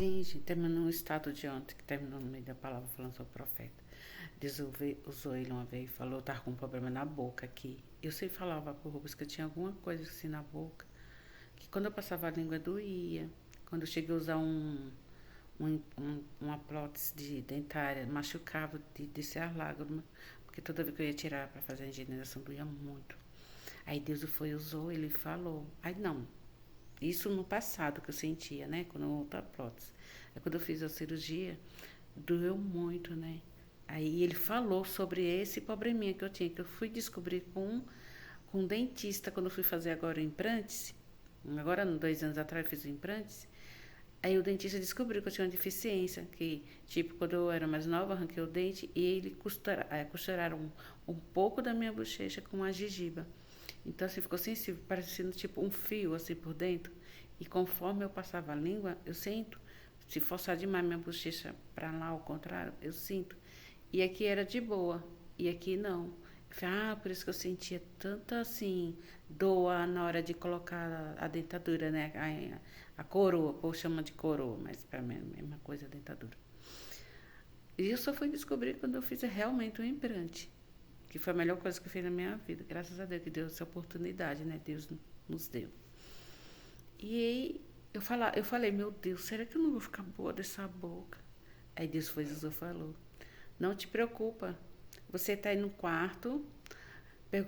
Sim, gente, terminou um estado de ontem, que terminou no meio da palavra falando sobre o profeta. Deus usou ele uma vez e falou, eu tava com um problema na boca aqui. Eu sempre falava pro Rubens que eu tinha alguma coisa assim na boca, que quando eu passava a língua doía. Quando eu cheguei a usar uma prótese dentária, machucava de descer as lágrimas, porque toda vez que eu ia tirar para fazer a higienização doía muito. Aí Deus foi, usou, ele falou. Aí não, isso no passado que eu sentia, né? Quando eu outra prótese. Aí quando eu fiz a cirurgia, doeu muito, né? Aí ele falou sobre esse probleminha que eu tinha, que eu fui descobrir com um dentista quando eu fui fazer agora o implante. Agora, 2 anos atrás, eu fiz o implante. Aí o dentista descobriu que eu tinha uma deficiência, que, tipo, quando eu era mais nova, arranquei o dente e ele costuraram um pouco da minha bochecha com uma gengiva. Então, assim, ficou sensível, parecendo tipo um fio, assim, por dentro. E conforme eu passava a língua, eu sinto. Se forçar demais minha bochecha para lá, ao contrário, eu sinto. E aqui era de boa, e aqui não. Eu falei, por isso que eu sentia tanta, assim, dor na hora de colocar a dentadura, né? A coroa, o povo chama de coroa, mas para mim é a mesma coisa a dentadura. E eu só fui descobrir quando eu fiz realmente um implante, que foi a melhor coisa que eu fiz na minha vida. Graças a Deus que deu essa oportunidade, né? Deus nos deu. E aí eu falei, meu Deus, será que eu não vou ficar boa dessa boca? Aí Deus foi, Jesus falou, não te preocupa, você está aí no quarto,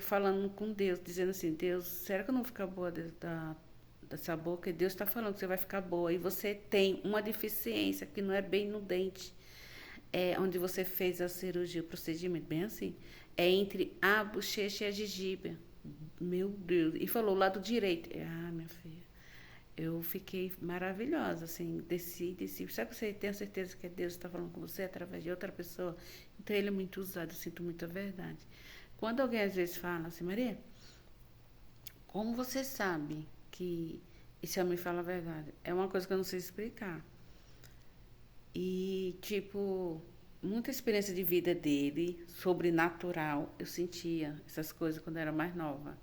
falando com Deus, dizendo assim, Deus, será que eu não vou ficar boa dessa boca? E Deus está falando que você vai ficar boa. E você tem uma deficiência que não é bem no dente, onde você fez a cirurgia, o procedimento, bem assim. É entre a bochecha e a gengiva. Meu Deus. E falou lado direito. Minha filha. Eu fiquei maravilhosa, assim, desci. Sabe que você tem a certeza que Deus está falando com você através de outra pessoa? Então ele é muito usado, eu sinto muita verdade. Quando alguém às vezes fala assim, Maria, como você sabe que esse homem fala a verdade? É uma coisa que eu não sei explicar. E, tipo, muita experiência de vida dele, sobrenatural, eu sentia essas coisas quando eu era mais nova,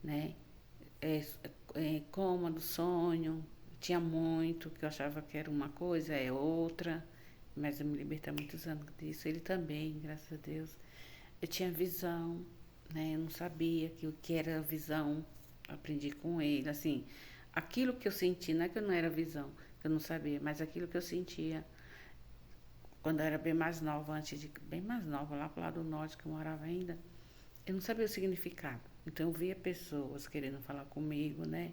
né? É, coma do sonho, tinha muito, que eu achava que era uma coisa, é outra, mas eu me libertei há muitos anos disso. Ele também, graças a Deus. Eu tinha visão, né? Eu não sabia que o que era visão, aprendi com ele, assim, aquilo que eu senti, não é que eu não era visão, que eu não sabia, mas aquilo que eu sentia quando eu era bem mais nova, bem mais nova, lá pro lado do norte que eu morava ainda, eu não sabia o significado. Então eu via pessoas querendo falar comigo, né?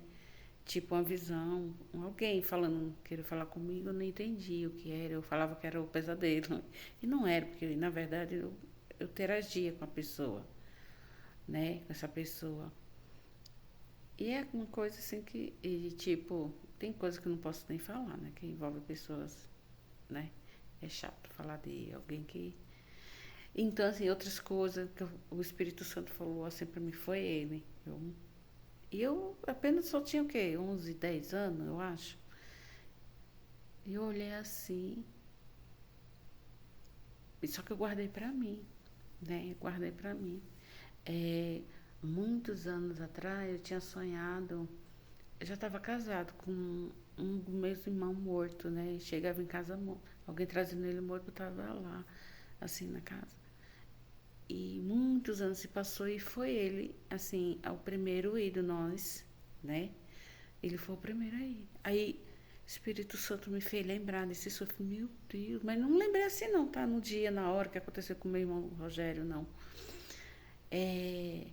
Tipo uma visão, alguém falando, querendo falar comigo, eu não entendia o que era, eu falava que era o pesadelo. E não era, porque na verdade eu interagia com a pessoa, né? Com essa pessoa. E é uma coisa assim que, tipo, tem coisa que eu não posso nem falar, né? Que envolve pessoas, né? É chato falar de alguém que. Então, assim, outras coisas que o Espírito Santo falou assim pra mim foi ele. E eu apenas só tinha o quê? 11, 10 anos, eu acho. E eu olhei assim, só que eu guardei pra mim, né? Eu guardei pra mim. É, muitos anos atrás eu tinha sonhado, eu já estava casado com um dos meus irmãos morto, né? Chegava em casa morto, alguém trazendo ele morto, eu estava lá, assim, na casa. E muitos anos se passou e foi ele, assim, o primeiro ir de nós, né? Ele foi o primeiro aí. Aí, o Espírito Santo me fez lembrar desse sofrimento. Meu Deus, mas não lembrei assim não, tá? No dia, na hora que aconteceu com meu irmão Rogério, não. É,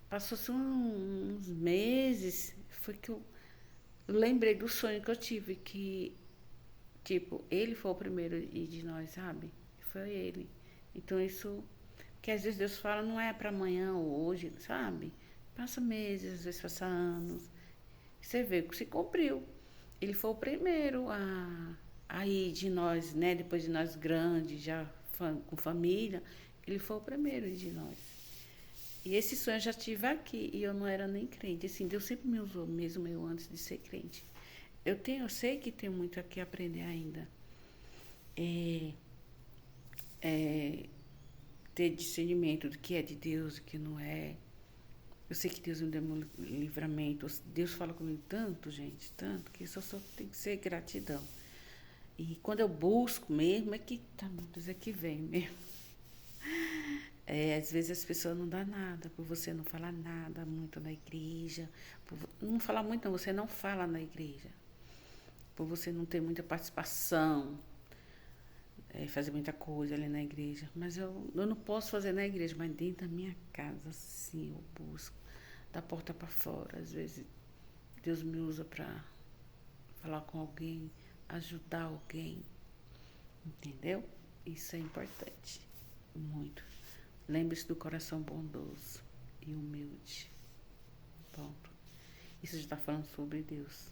passou-se uns meses, foi que eu lembrei do sonho que eu tive, que, tipo, ele foi o primeiro de nós, sabe? Foi ele. Então isso, que às vezes Deus fala, não é para amanhã ou hoje, sabe? Passa meses, às vezes passa anos. Você vê que se cumpriu. Ele foi o primeiro a ir de nós, né? Depois de nós grandes, já com família, ele foi o primeiro de nós. E esse sonho eu já tive aqui e eu não era nem crente. Assim, Deus sempre me usou, mesmo eu antes de ser crente. Eu sei que tem muito aqui a aprender ainda. É, é, ter discernimento do que é de Deus e o que não é. Eu sei que Deus me deu um livramento. Deus fala comigo tanto, gente, tanto, que só tem que ser gratidão. E quando eu busco mesmo, é que, tá, meu Deus, é que vem mesmo. Às vezes as pessoas não dão nada, por você não falar nada muito na igreja. Não falar muito, não, você não fala na igreja. Por você não ter muita participação, fazer muita coisa ali na igreja. Mas eu não posso fazer na igreja, mas dentro da minha casa, sim, eu busco. Da porta para fora. Às vezes Deus me usa para falar com alguém, ajudar alguém. Entendeu? Isso é importante. Muito. Lembre-se do coração bondoso e humilde. Ponto. Isso já está falando sobre Deus.